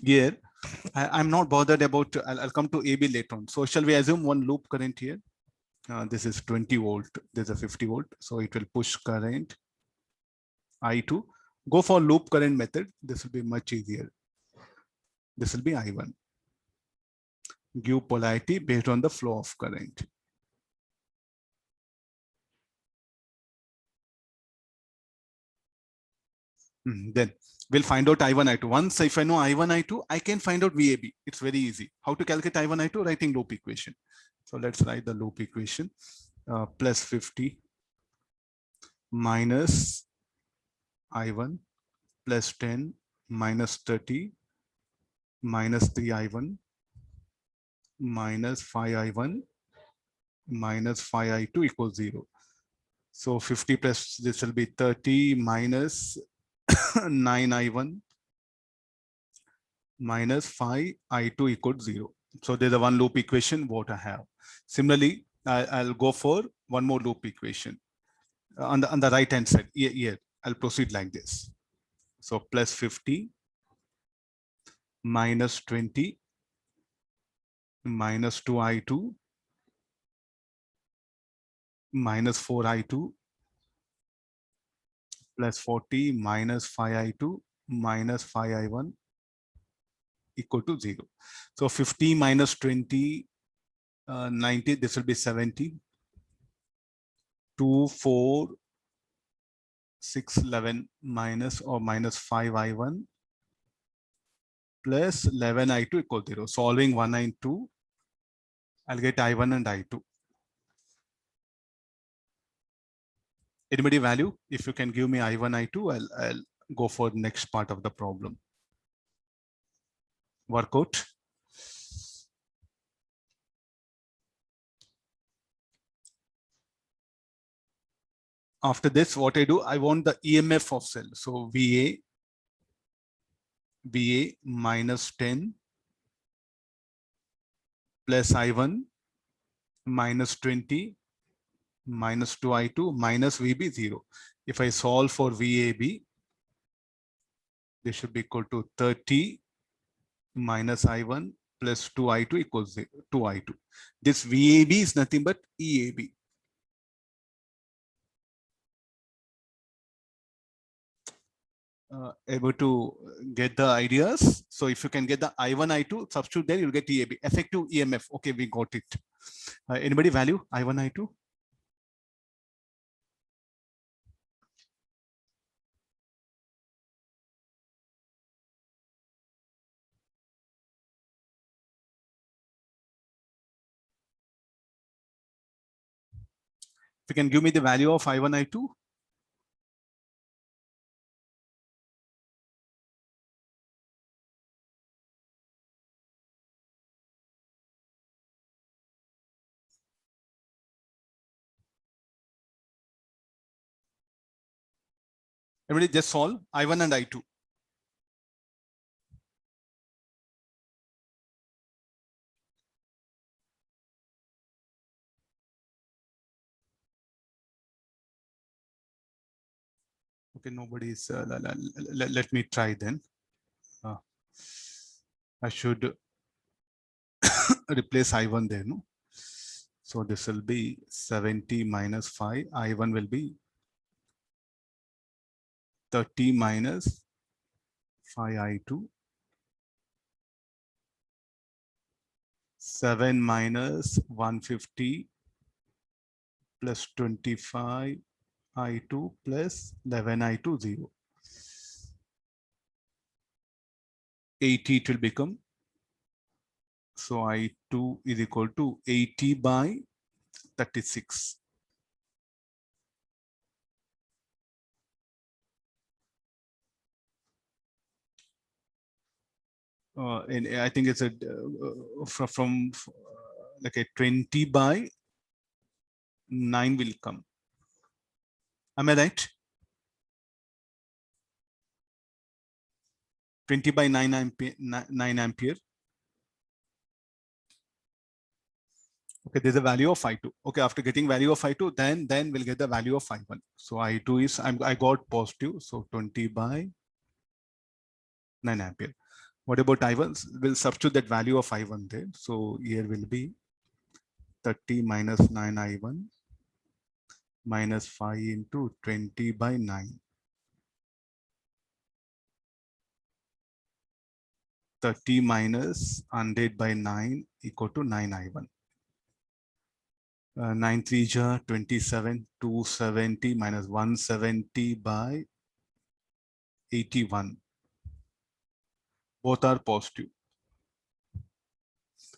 Here, I'm not bothered about, I'll come to AB later on. So shall we assume one loop current here? This is 20 volt, there's a 50 volt. So it will push current I2. Go for loop current method. This will be much easier. This will be I1. Give polarity based on the flow of current. Then we'll find out I1, I2. Once if I know I1, I2, I can find out VAB. It's very easy. How to calculate I1, I2? Writing loop equation. So let's write the loop equation. Plus 50 minus I1 plus 10 minus 30 minus 3I1 minus 5I1 minus 5I2 equals 0. So 50 plus this will be 30 minus 9I1 minus 5I2 equals 0. So there's a one loop equation what I have. Similarly, I'll go for one more loop equation on the right hand side. Here I'll proceed like this. So plus 50 minus 20 minus 2I2 minus 4I2 plus 40 minus 5I2 minus 5I1 equal to 0. So 50 minus 20, 90, this will be 70. 2, 4, 6, 11 minus or minus 5I1 plus 11I2 equal to 0. Solving 1 and 2, I'll get I1 and I2. Anybody value? If you can give me I1, I2, I'll go for the next part of the problem. Workout. After this, what I do, I want the EMF of cell. So VA minus 10 plus I1 minus 20 minus 2I2 minus VB 0. If I solve for VAB, this should be equal to 30 minus I1 plus 2I2 equals 2I2. This VAB is nothing but EAB. Able to get the ideas. So if you can get the I1, I2, substitute there, you'll get EAB. Effective EMF. Okay, we got it. Anybody value I1, I2? If you can give me the value of I1, I2. Everybody just solve I1 and I2. Okay, nobody's, let me try then. I should replace I1 there, no? So this will be 70 minus 5. I1 will be 30 minus 5I2. 7 minus 150 plus 25 I2 plus 11 I2 0. 80 it will become. So I2 is equal to 80 by 36. And I think it's a from like a 20 by 9 will come. Am I right? 20 by 9 ampere, 9 ampere. Okay, there's a value of I2. Okay, after getting value of I2, then we'll get the value of I1. So I2 is, I got positive. So 20 by 9 ampere. What about I1? We'll substitute that value of I1 there. So here will be 30 minus 9I1 minus 5 into 20 by 9. 30 minus 100 by 9 equal to 9I1. 9 3 ja 27, 270 minus 170 by 81. Both are positive.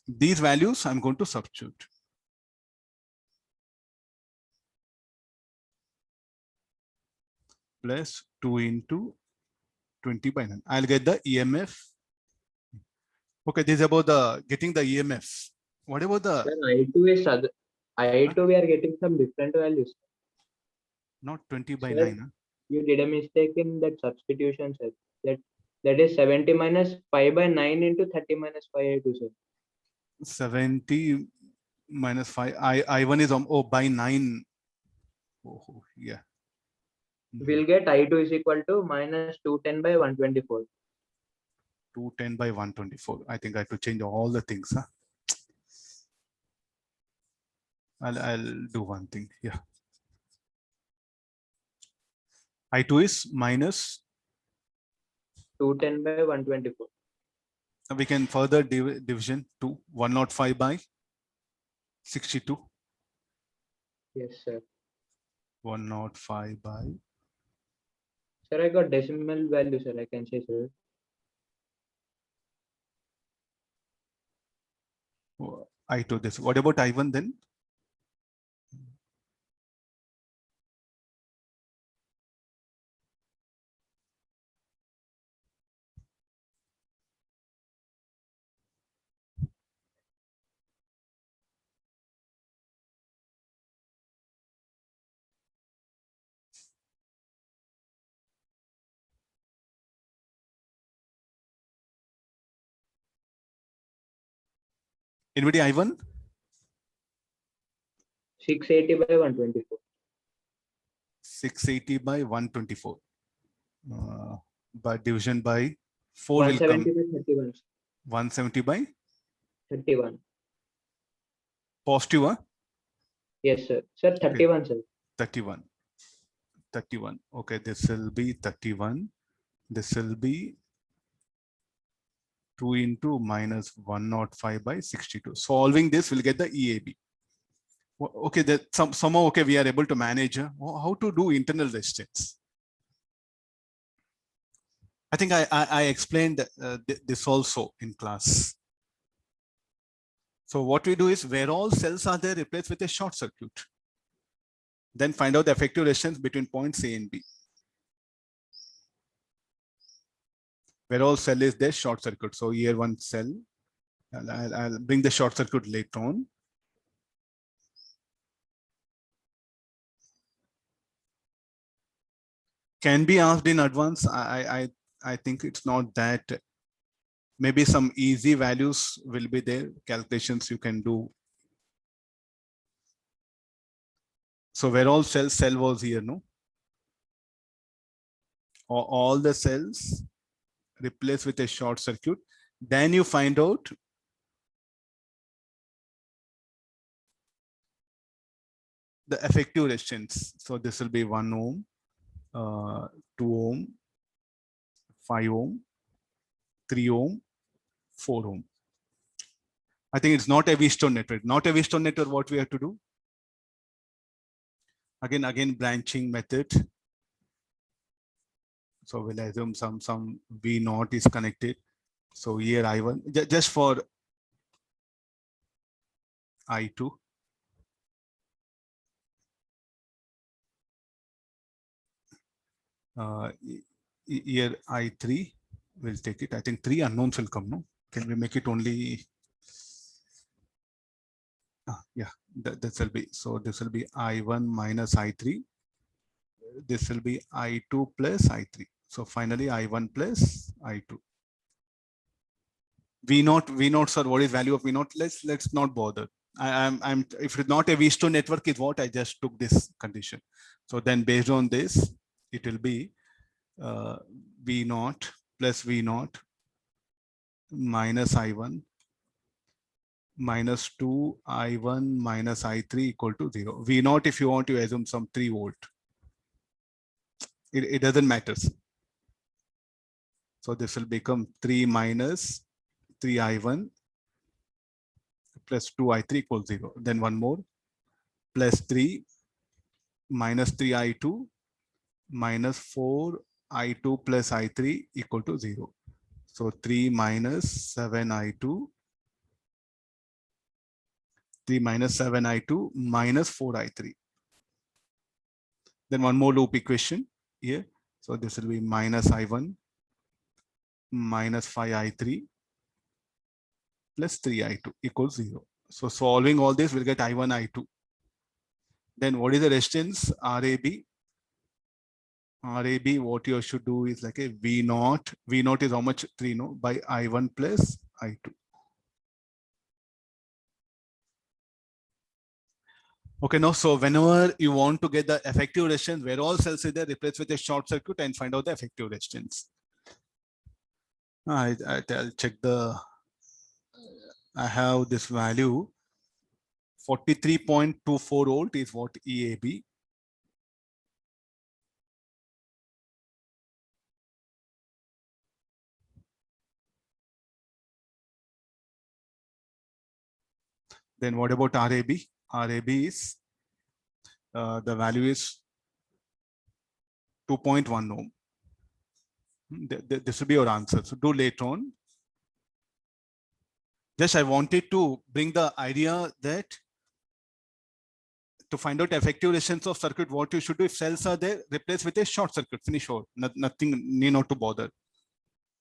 These values I'm going to substitute. Plus 2 into 20 by 9. I'll get the EMF. Okay, this is about the getting the EMF. What about the I2 is I2 we are getting some different values. not 20 by Sir, 9? Huh? you did a mistake in that substitution, sir. That is 70 minus 5 by 9 into 30 minus 5 I2, sir. 70 minus 5. I1 is by 9. Oh, yeah. We'll get I2 is equal to minus 210 by 124. 210 by 124. I think I have to change all the things. Huh? I'll do one thing. Yeah. I2 is minus 210 by 124. We can further division to 105 by 62. Yes, sir. 105 by. Sir, I got decimal value, sir. I can say, sir. I2 this. What about I1 then? Anybody I1? 680 by 124. 680 by 124. But division by 4 will 170 come. by 31. 170 by 31. positive. Huh? Yes, sir. Sir, 31, okay. Sir. 31. 31. Okay, this will be 31. This will be 2 into minus 105 by 62. Solving this, we'll get the EAB. Okay, that somehow okay, we are able to manage how to do internal resistance. I think I explained this also in class. So what we do is where all cells are there, replace with a short circuit. Then find out the effective resistance between points A and B. Where all cell is there, short circuit. So here one cell. I'll bring the short circuit later on. Can be asked in advance. I think it's not that. Maybe some easy values will be there. Calculations you can do. So where all cell was here, no? All the cells replaced with a short circuit. Then you find out the effective resistance. So this will be 1 ohm, 2 ohm, 5 ohm, 3 ohm, 4 ohm. I think it's not a V-stone network. Not a V-stone network, what we have to do? Again, branching method. So we'll assume some V0 is connected. So here I1, just for I2. Here I3 will take it. I think 3 unknowns will come, no? Can we make it only? Yeah, this will be. So this will be I1 minus I3. This will be I2 plus I3. So finally I1 plus I2. V0, sir, what is value of V0? Let's not bother. I'm if it's not a V-stone network is what I just took this condition. So then based on this, it will be V0 plus V0 minus I1 minus 2 I1 minus I3 equal to 0. V0, if you want to assume some 3 volt, it doesn't matter. So this will become 3 minus 3 I1 plus 2 I3 equals 0. Then one more, plus 3 minus 3 I2 minus 4 I2 plus I3 equal to 0. So 3 minus 7 I2, 3 minus 7 I2 minus 4 I3. Then one more loop equation here. So this will be minus I1 minus 5 I3 plus 3 I2 equals 0. So solving all this, we'll get I1, I2. Then what is the resistance? RAB. RAB, what you should do is like a V0. V0 is how much? 3, no? By I1 plus I2. Okay, now, so whenever you want to get the effective resistance, where all cells is there, replace with a short circuit and find out the effective resistance. I'll check the, I have this value, 43.24 volt is what EAB. Then what about RAB? RAB is, the value is 2.1 ohm. This will be your answer. So do later on. Just I wanted to bring the idea that to find out effective resistance of circuit, what you should do if cells are there, replace with a short circuit, finish all. Nothing, need not to bother.